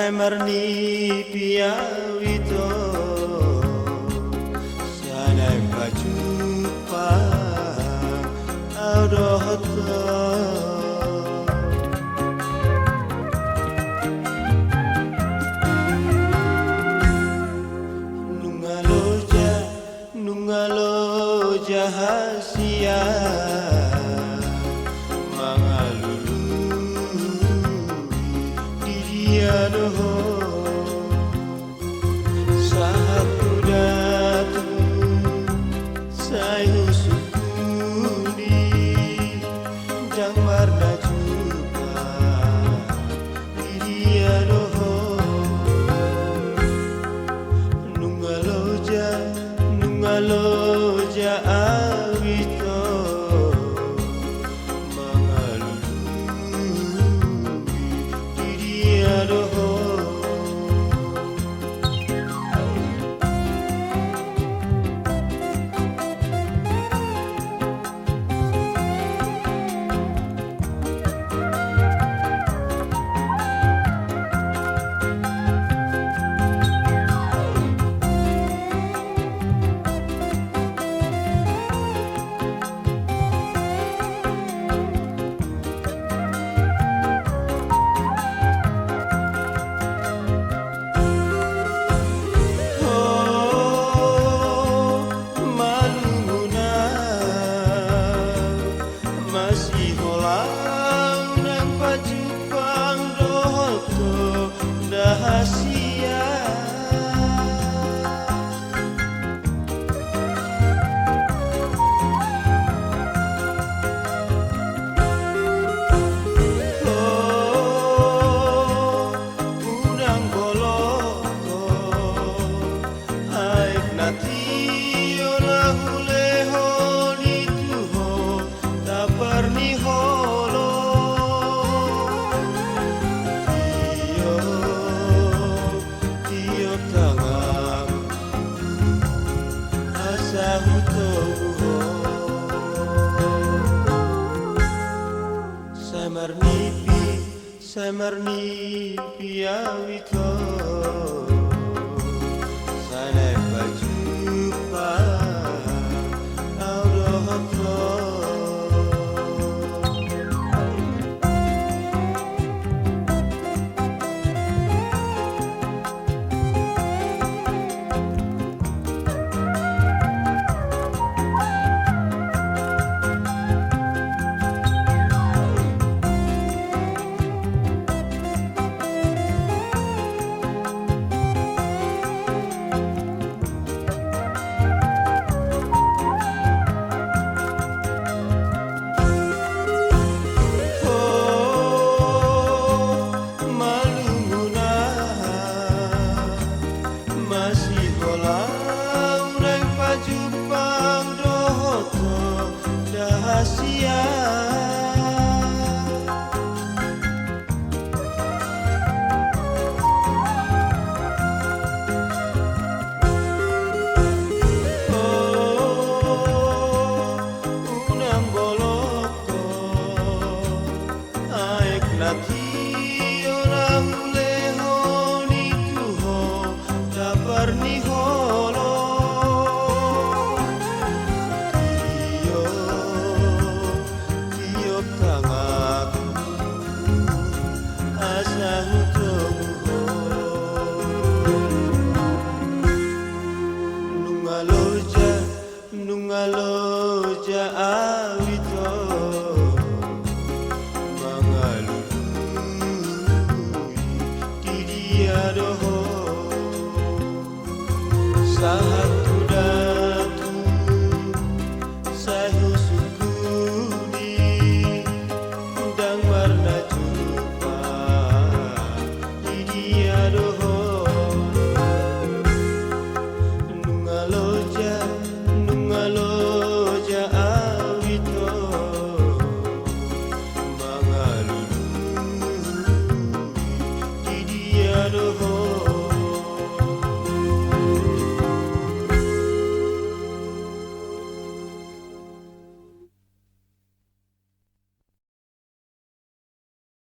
Samarni piawito sanai pajupa audohoto nungaloja hasia Aduh, saat datang saya sukuni jang warna juga dia doh nungaloja awito mengalui dia doh Rahasia udang boloko aib nati olah uleho nituho tapar niholo Samarni piawito sanai pajupa audohoto rahasia unang boloko aek nati orang leho nituho dabar niholo nungaloja awito mengalui dia doh saat datang saya sukuni udang warna